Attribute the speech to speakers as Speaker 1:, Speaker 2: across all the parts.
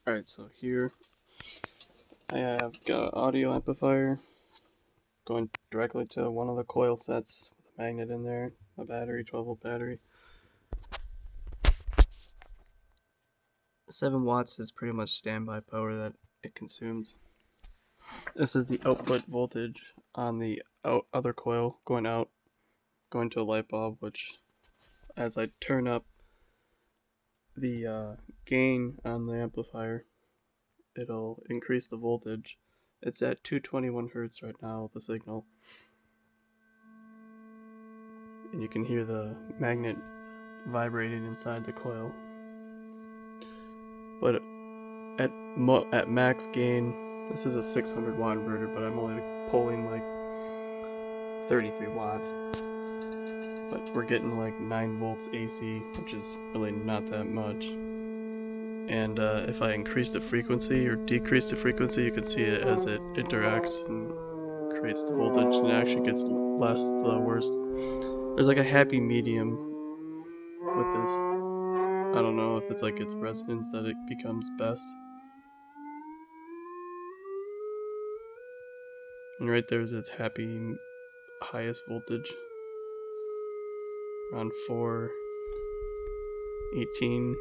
Speaker 1: Alright, so here I have got an audio amplifier going directly to one of the coil sets with a magnet in there, a battery, 12-volt battery. 7 watts is pretty much standby power that it consumes. This is the output voltage on the other coil going to a light bulb, which as I turn up the gain on the amplifier, it'll increase the voltage. It's at 221 hertz right now, the signal. And you can hear the magnet vibrating inside the coil. But at max gain, this is a 600 watt inverter, but I'm only pulling like 33 watts. But we're getting like 9 volts AC, which is really not that much. And if I increase the frequency or decrease the frequency, you can see it as it interacts and creates the voltage, and it actually gets less the worst. There's like a happy medium with this. I don't know if it's like its resonance that it becomes best. And right there is its happy highest voltage. Around 418,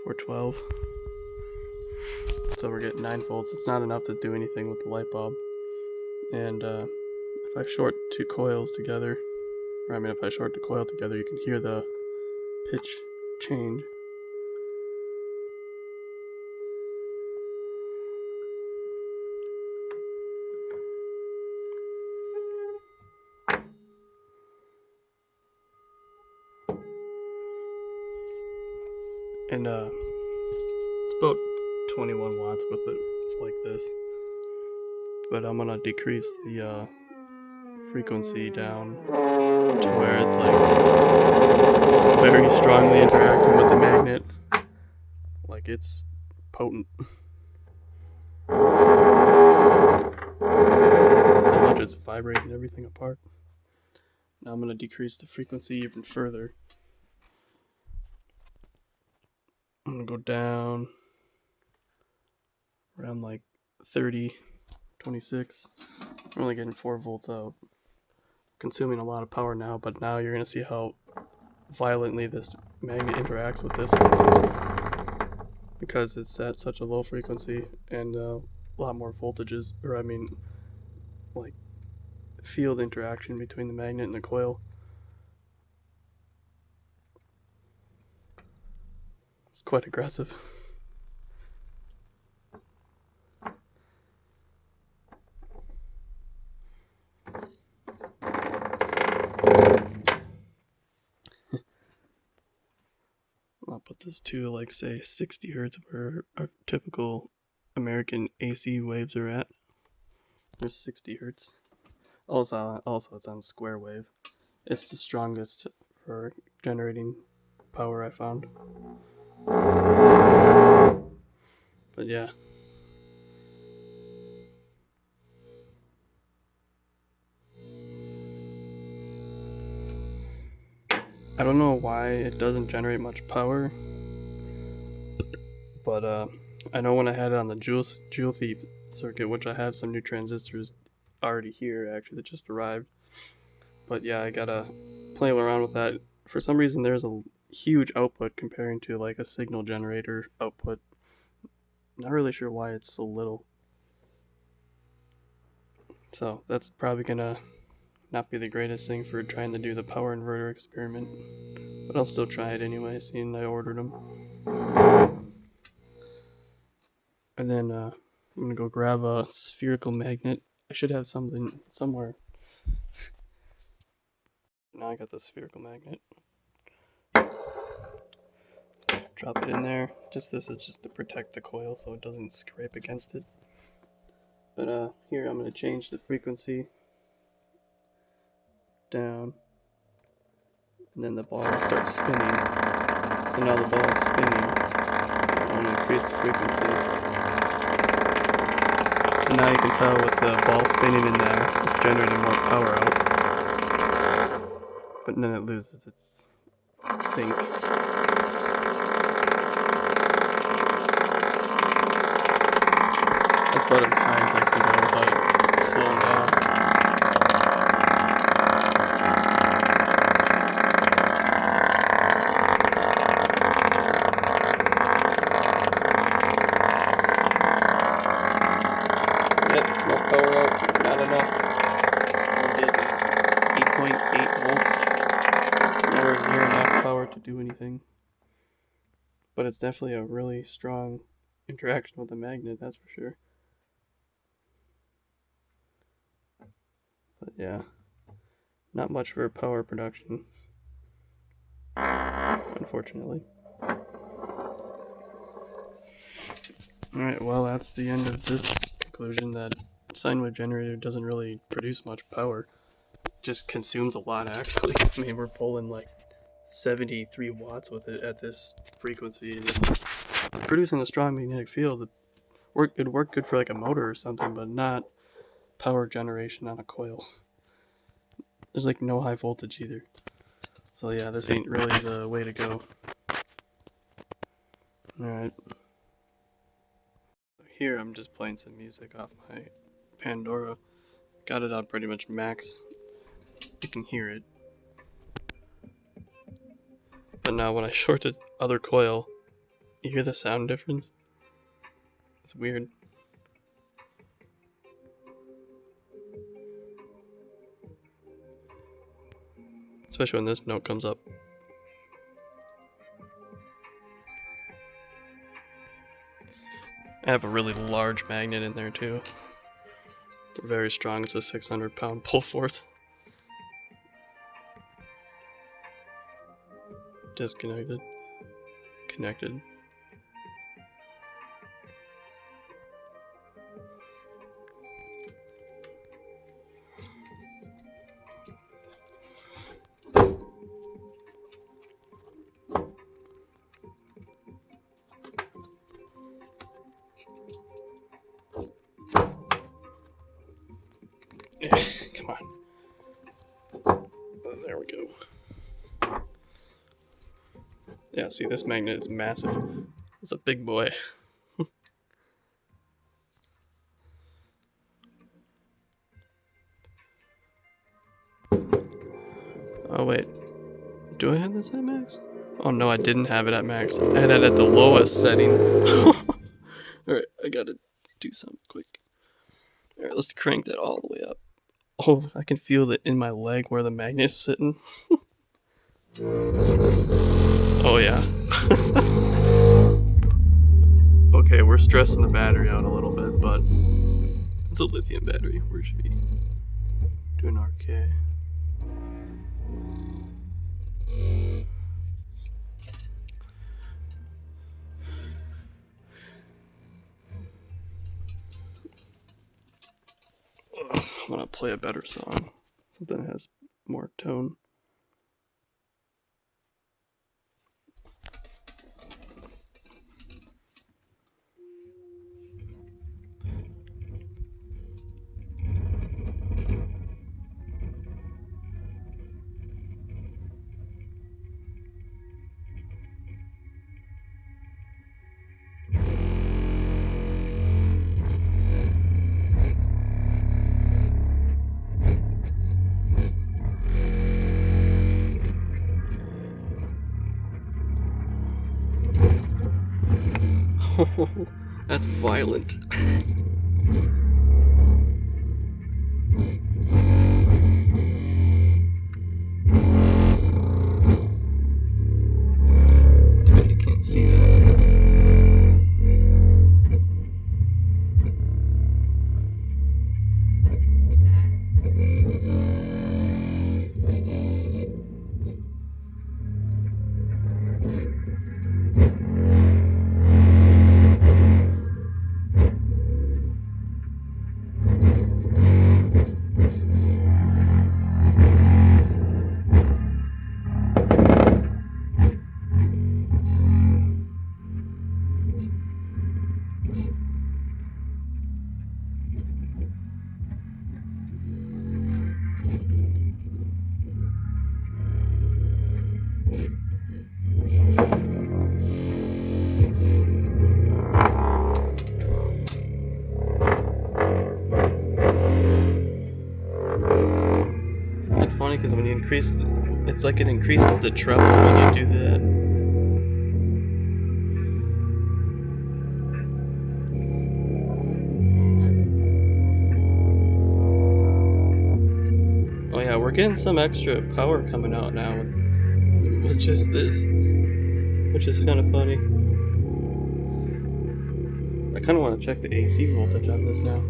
Speaker 1: 412. So we're getting 9 volts. It's not enough to do anything with the light bulb. And if I short two coils together, if I short the coil together, you can hear the pitch change. And it's about 21 watts with it like this. But I'm gonna decrease the frequency down to where it's like very strongly interacting with the magnet. Like it's potent. So much it's vibrating everything apart. Now I'm gonna decrease the frequency even further. I'm gonna go down around like 30, 26. I'm only getting 4 volts out. Consuming a lot of power now, but now you're gonna see how violently this magnet interacts with this because it's at such a low frequency and a lot more voltages, like field interaction between the magnet and the coil. It's quite aggressive. I'll put this to like say 60 hertz where our typical American AC waves are at. There's 60 hertz. Also it's on square wave. It's the strongest for generating power I found. But yeah. I don't know why it doesn't generate much power, but I know when I had it on the Joule Thief circuit, which I have some new transistors already here actually that just arrived. But yeah, I gotta play around with that. For some reason there's a huge output comparing to like a signal generator output. Not really sure why it's so little. So that's probably gonna not be the greatest thing for trying to do the power inverter experiment. But I'll still try it anyway, seeing I ordered them. And then I'm gonna go grab a spherical magnet. I should have something somewhere. Now I got the spherical magnet. Drop it in there. This is just to protect the coil so it doesn't scrape against it. But here I'm gonna change the frequency down, and then the ball starts spinning. So now the ball is spinning. I'm gonna increase the frequency. And now you can tell with the ball spinning in there, it's generating more power out. But then it loses its sync. That's about as high as I can go without slowing down. Yep, more power out, not enough. We're getting 8.8 volts. Nowhere near enough power to do anything. But it's definitely a really strong interaction with the magnet, that's for sure. But yeah, not much for power production, unfortunately. Alright, well, that's the end of this conclusion, that sine wave generator doesn't really produce much power. It just consumes a lot, actually. I mean, we're pulling like 73 watts with it at this frequency, and it's producing a strong magnetic field. It'd work good for like a motor or something, but not power generation on a coil. There's like no high voltage either. So yeah, this ain't really the way to go. Alright. Here I'm just playing some music off my Pandora. Got it on pretty much max. You can hear it. But now when I short the other coil, you hear the sound difference? It's weird. Especially when this note comes up. I have a really large magnet in there too. They're very strong. It's a 600-pound pull force. Disconnected. Connected. Come on. There we go. Yeah, see, this magnet is massive. It's a big boy. Oh wait, do I have this at max? Oh no, I didn't have it at max. I had it at the lowest setting. Alright, I gotta do something quick. Alright, let's crank that all the way up. Oh, I can feel it in my leg where the magnet's sitting. Oh yeah. Okay, we're stressing the battery out a little bit, but it's a lithium battery. We should be doing okay. I want to play a better song, something that has more tone. That's violent. You can't see that. funny because when you increase, it's like it increases the treble when you do that. Oh yeah, we're getting some extra power coming out now with just this, which is kind of funny. I kind of want to check the AC voltage on this now.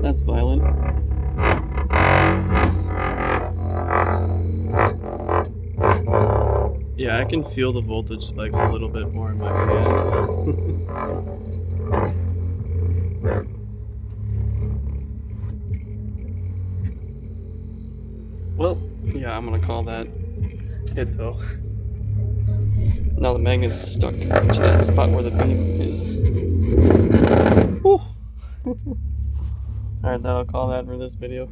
Speaker 1: That's violent. Yeah, I can feel the voltage spikes a little bit more in my hand. Well, yeah, I'm gonna call that it though. Now the magnet's stuck to that spot where the beam is. Alright, that'll call that for this video.